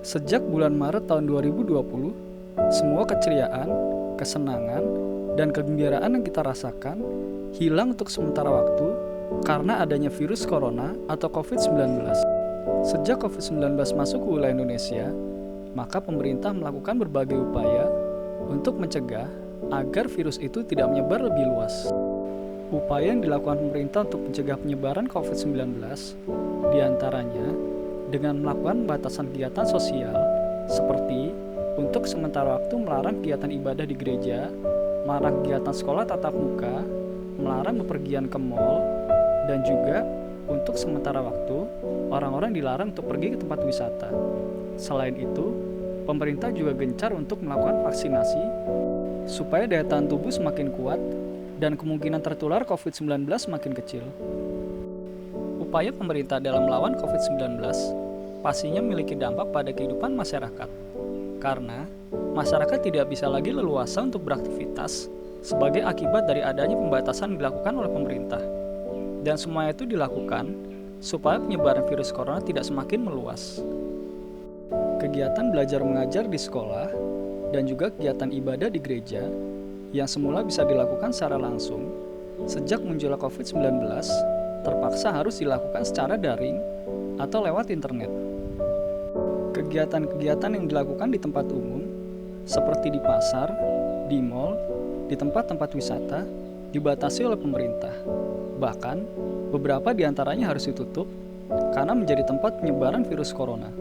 Sejak bulan Maret tahun 2020, semua keceriaan, kesenangan, dan kegembiraan yang kita rasakan hilang untuk sementara waktu karena adanya virus corona atau COVID-19. Sejak COVID-19 masuk ke wilayah Indonesia, maka pemerintah melakukan berbagai upaya untuk mencegah agar virus itu tidak menyebar lebih luas. Upaya yang dilakukan pemerintah untuk mencegah penyebaran COVID-19 diantaranya dengan melakukan batasan kegiatan sosial seperti untuk sementara waktu melarang kegiatan ibadah di gereja, melarang kegiatan sekolah tatap muka, melarang bepergian ke mal, dan juga untuk sementara waktu orang-orang dilarang untuk pergi ke tempat wisata. Selain itu, pemerintah juga gencar untuk melakukan vaksinasi supaya daya tahan tubuh semakin kuat dan kemungkinan tertular COVID-19 semakin kecil. Upaya pemerintah dalam melawan COVID-19 pastinya memiliki dampak pada kehidupan masyarakat, karena masyarakat tidak bisa lagi leluasa untuk beraktivitas sebagai akibat dari adanya pembatasan yang dilakukan oleh pemerintah. Dan semua itu dilakukan supaya penyebaran virus corona tidak semakin meluas. Kegiatan belajar mengajar di sekolah dan juga kegiatan ibadah di gereja yang semula bisa dilakukan secara langsung, sejak munculnya COVID-19, terpaksa harus dilakukan secara daring atau lewat internet. Kegiatan-kegiatan yang dilakukan di tempat umum, seperti di pasar, di mal, di tempat-tempat wisata, dibatasi oleh pemerintah. Bahkan, beberapa di antaranya harus ditutup karena menjadi tempat penyebaran virus corona.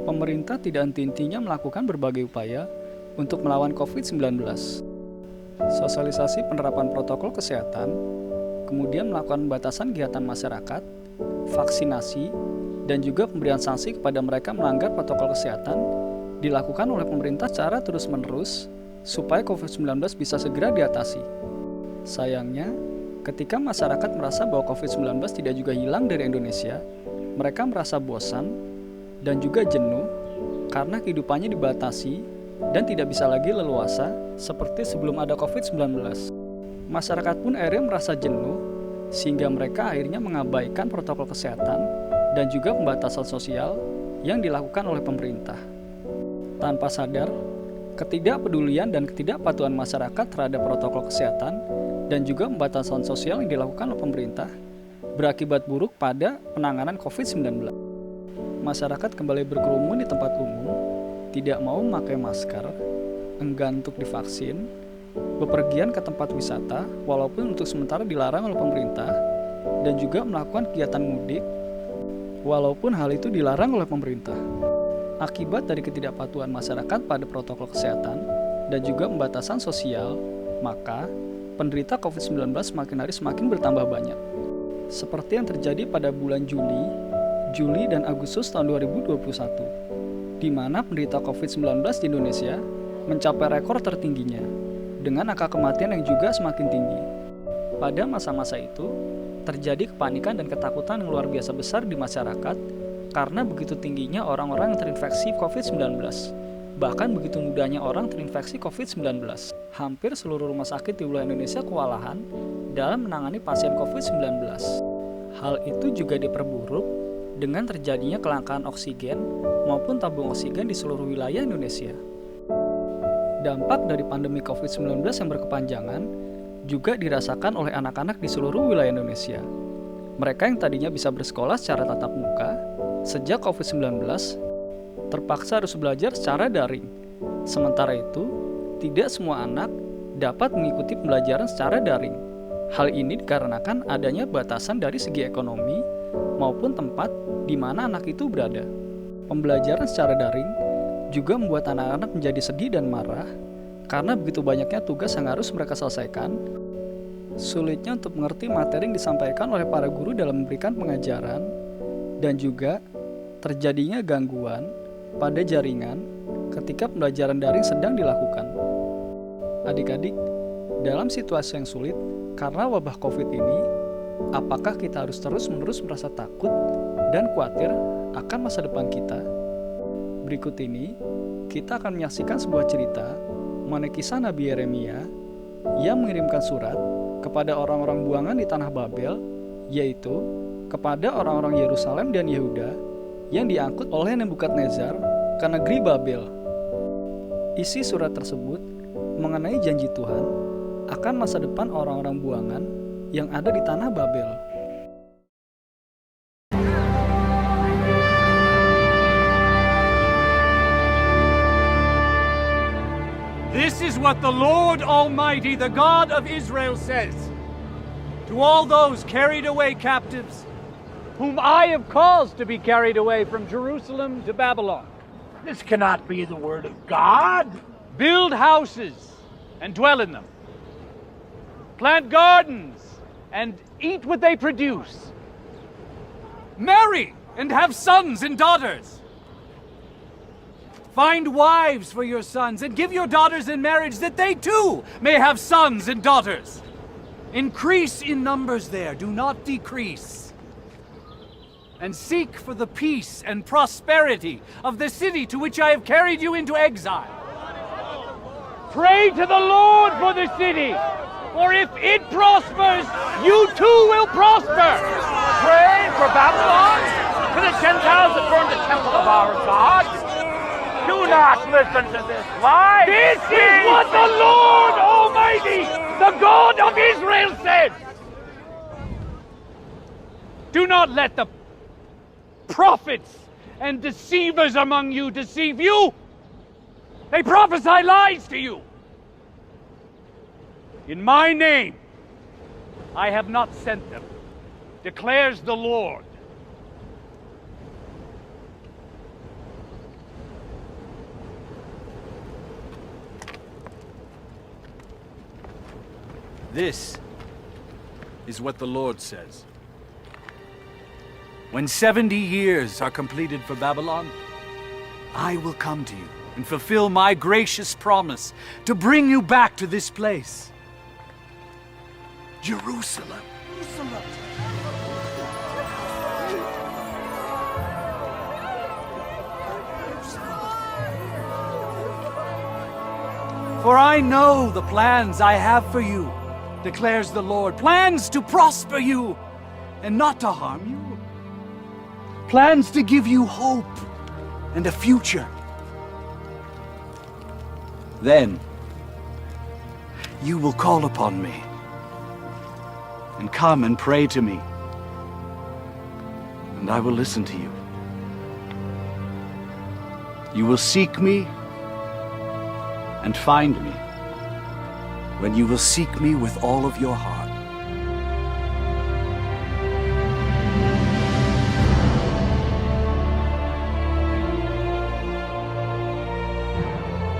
Pemerintah tidak henti-hentinya melakukan berbagai upaya untuk melawan COVID-19. Sosialisasi penerapan protokol kesehatan, kemudian melakukan pembatasan kegiatan masyarakat, vaksinasi, dan juga pemberian sanksi kepada mereka melanggar protokol kesehatan dilakukan oleh pemerintah secara terus-menerus supaya COVID-19 bisa segera diatasi. Sayangnya, ketika masyarakat merasa bahwa COVID-19 tidak juga hilang dari Indonesia, mereka merasa bosan dan juga jenuh karena kehidupannya dibatasi dan tidak bisa lagi leluasa seperti sebelum ada COVID-19. Masyarakat pun akhirnya merasa jenuh sehingga mereka akhirnya mengabaikan protokol kesehatan dan juga pembatasan sosial yang dilakukan oleh pemerintah. Tanpa sadar, ketidakpedulian dan ketidakpatuhan masyarakat terhadap protokol kesehatan dan juga pembatasan sosial yang dilakukan oleh pemerintah berakibat buruk pada penanganan COVID-19. Masyarakat kembali berkerumun di tempat umum, tidak mau memakai masker, enggan untuk divaksin, bepergian ke tempat wisata walaupun untuk sementara dilarang oleh pemerintah, dan juga melakukan kegiatan mudik walaupun hal itu dilarang oleh pemerintah. Akibat dari ketidakpatuhan masyarakat pada protokol kesehatan dan juga pembatasan sosial, maka penderita COVID-19 semakin hari semakin bertambah banyak. Seperti yang terjadi pada bulan Juli dan Agustus tahun 2021, di mana penderita COVID-19 di Indonesia mencapai rekor tertingginya, dengan angka kematian yang juga semakin tinggi. Pada masa-masa itu, terjadi kepanikan dan ketakutan yang luar biasa besar di masyarakat karena begitu tingginya orang-orang yang terinfeksi COVID-19. Bahkan begitu mudahnya orang terinfeksi COVID-19. Hampir seluruh rumah sakit di wilayah Indonesia kewalahan dalam menangani pasien COVID-19. Hal itu juga diperburuk dengan terjadinya kelangkaan oksigen maupun tabung oksigen di seluruh wilayah Indonesia. Dampak dari pandemi COVID-19 yang berkepanjangan juga dirasakan oleh anak-anak di seluruh wilayah Indonesia. Mereka yang tadinya bisa bersekolah secara tatap muka, sejak COVID-19 terpaksa harus belajar secara daring. Sementara itu, tidak semua anak dapat mengikuti pembelajaran secara daring. Hal ini dikarenakan adanya batasan dari segi ekonomi maupun tempat di mana anak itu berada. Pembelajaran secara daring juga membuat anak-anak menjadi sedih dan marah karena begitu banyaknya tugas yang harus mereka selesaikan. Sulitnya untuk mengerti materi yang disampaikan oleh para guru dalam memberikan pengajaran, dan juga terjadinya gangguan pada jaringan ketika pembelajaran daring sedang dilakukan. Adik-adik, dalam situasi yang sulit karena wabah COVID ini, apakah kita harus terus-menerus merasa takut dan khawatir akan masa depan kita? Berikut ini, kita akan menyaksikan sebuah cerita mengenai kisah Nabi Yeremia yang mengirimkan surat kepada orang-orang buangan di tanah Babel, yaitu kepada orang-orang Yerusalem dan Yehuda yang diangkut oleh Nebukadnezar ke negeri Babel. Isi surat tersebut mengenai janji Tuhan akan masa depan orang-orang buangan yang ada di tanah Babel. This is what the Lord Almighty, the God of Israel, says to all those carried away captives, whom I have caused to be carried away from Jerusalem to Babylon. This cannot be the word of God. Build houses and dwell in them. Plant gardens and eat what they produce. Marry and have sons and daughters. Find wives for your sons and give your daughters in marriage that they too may have sons and daughters. Increase in numbers there, do not decrease. And seek for the peace and prosperity of the city to which I have carried you into exile. Pray to the Lord for the city, for if it prospers, you too will prosper. Pray for Babylon, for the Gentiles that burn the temple of our God. Do not listen to this lie. This is what the Lord Almighty, the God of Israel, said. Do not let the prophets and deceivers among you deceive you. They prophesy lies to you. In my name, I have not sent them, declares the Lord. This is what the Lord says. When 70 years are completed for Babylon, I will come to you and fulfill my gracious promise to bring you back to this place, Jerusalem. For I know the plans I have for you, declares the Lord, plans to prosper you and not to harm you, plans to give you hope and a future. Then you will call upon me and come and pray to me, and I will listen to you. You will seek me and find me when you will seek me with all of your heart.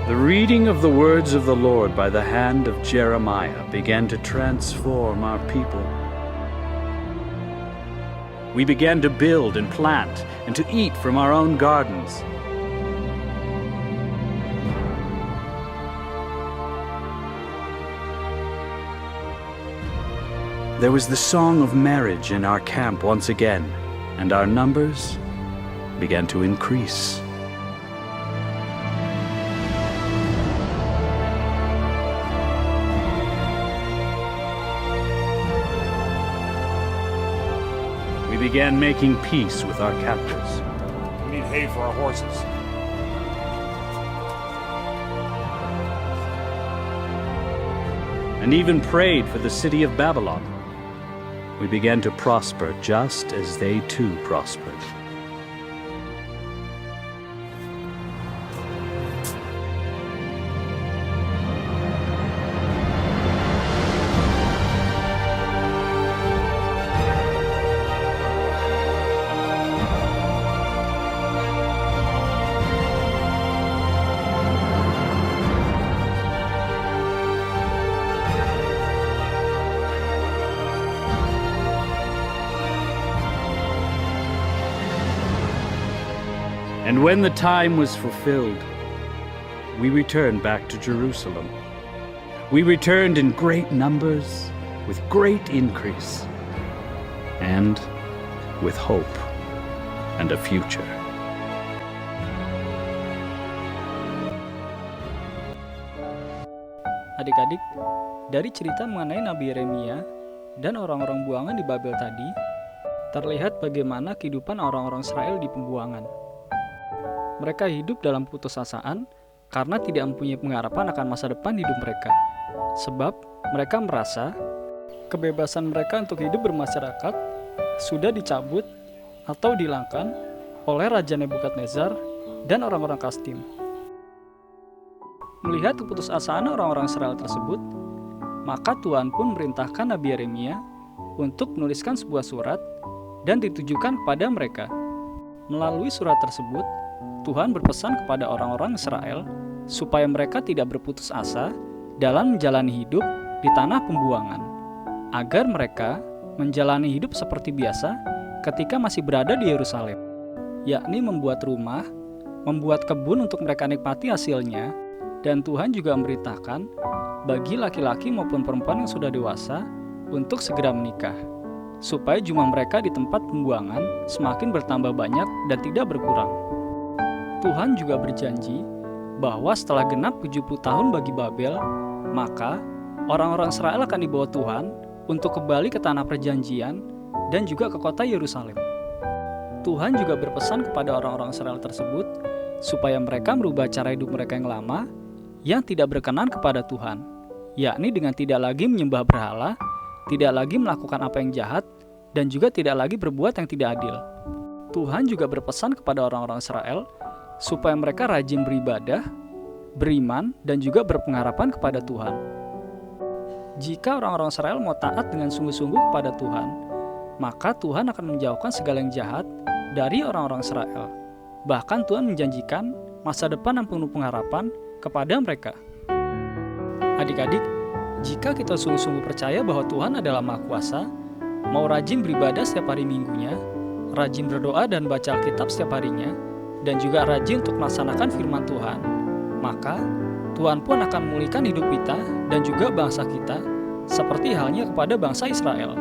The reading of the words of the Lord by the hand of Jeremiah began to transform our people. We began to build and plant and to eat from our own gardens. There was the song of marriage in our camp once again, and our numbers began to increase. We began making peace with our captors. We need hay for our horses. And even prayed for the city of Babylon. We began to prosper just as they too prospered. And when the time was fulfilled, we returned back to Jerusalem. We returned in great numbers, with great increase, and with hope and a future. Adik-adik, dari cerita mengenai Nabi Yeremia dan orang-orang buangan di Babel tadi, terlihat bagaimana kehidupan orang-orang Israel di pembuangan. Mereka hidup dalam putusasaan karena tidak mempunyai pengharapan akan masa depan hidup mereka. Sebab mereka merasa kebebasan mereka untuk hidup bermasyarakat sudah dicabut atau dihilangkan oleh Raja Nebukadnezar dan orang-orang Kastim. Melihat keputusasaan orang-orang Israel tersebut, maka Tuhan pun memerintahkan Nabi Yeremia untuk menuliskan sebuah surat dan ditujukan kepada mereka. Melalui surat tersebut, Tuhan berpesan kepada orang-orang Israel supaya mereka tidak berputus asa dalam menjalani hidup di tanah pembuangan, agar mereka menjalani hidup seperti biasa ketika masih berada di Yerusalem, yakni membuat rumah, membuat kebun untuk mereka nikmati hasilnya, dan Tuhan juga memerintahkan bagi laki-laki maupun perempuan yang sudah dewasa untuk segera menikah, supaya jumlah mereka di tempat pembuangan semakin bertambah banyak dan tidak berkurang. Tuhan juga berjanji bahwa setelah genap 70 tahun bagi Babel, maka orang-orang Israel akan dibawa Tuhan untuk kembali ke tanah perjanjian dan juga ke kota Yerusalem. Tuhan juga berpesan kepada orang-orang Israel tersebut supaya mereka merubah cara hidup mereka yang lama yang tidak berkenan kepada Tuhan, yakni dengan tidak lagi menyembah berhala, tidak lagi melakukan apa yang jahat, dan juga tidak lagi berbuat yang tidak adil. Tuhan juga berpesan kepada orang-orang Israel supaya mereka rajin beribadah, beriman, dan juga berpengharapan kepada Tuhan. Jika orang-orang Israel mau taat dengan sungguh-sungguh kepada Tuhan, maka Tuhan akan menjauhkan segala yang jahat dari orang-orang Israel. Bahkan Tuhan menjanjikan masa depan yang penuh pengharapan kepada mereka. Adik-adik, jika kita sungguh-sungguh percaya bahwa Tuhan adalah Maha Kuasa, mau rajin beribadah setiap hari minggunya, rajin berdoa dan baca Alkitab setiap harinya, dan juga rajin untuk melaksanakan firman Tuhan, maka Tuhan pun akan memulihkan hidup kita dan juga bangsa kita, seperti halnya kepada bangsa Israel.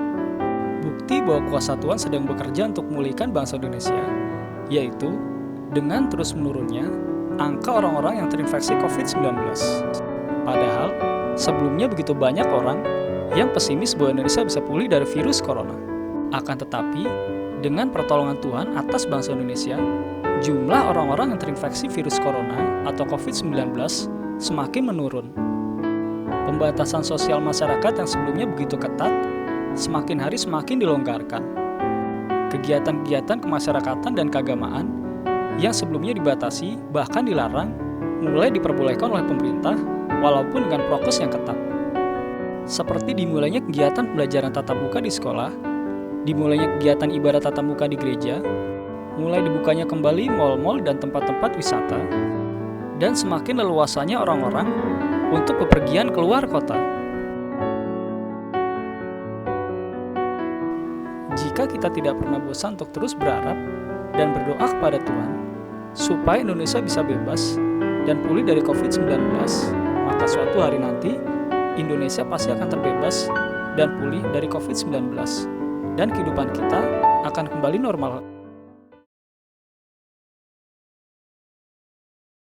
Bukti bahwa kuasa Tuhan sedang bekerja untuk memulihkan bangsa Indonesia, yaitu dengan terus menurunnya angka orang-orang yang terinfeksi COVID-19. Padahal, sebelumnya begitu banyak orang yang pesimis bahwa Indonesia bisa pulih dari virus corona. Akan tetapi, dengan pertolongan Tuhan atas bangsa Indonesia, jumlah orang-orang yang terinfeksi virus corona atau COVID-19 semakin menurun. Pembatasan sosial masyarakat yang sebelumnya begitu ketat, semakin hari semakin dilonggarkan. Kegiatan-kegiatan kemasyarakatan dan keagamaan yang sebelumnya dibatasi, bahkan dilarang, mulai diperbolehkan oleh pemerintah walaupun dengan prokes yang ketat. Seperti dimulainya kegiatan pembelajaran tatap muka di sekolah, dimulainya kegiatan ibadah tatap muka di gereja, mulai dibukanya kembali mal-mal dan tempat-tempat wisata, dan semakin leluasanya orang-orang untuk bepergian keluar kota. Jika kita tidak pernah bosan untuk terus berharap dan berdoa kepada Tuhan, supaya Indonesia bisa bebas dan pulih dari COVID-19, maka suatu hari nanti Indonesia pasti akan terbebas dan pulih dari COVID-19, dan kehidupan kita akan kembali normal.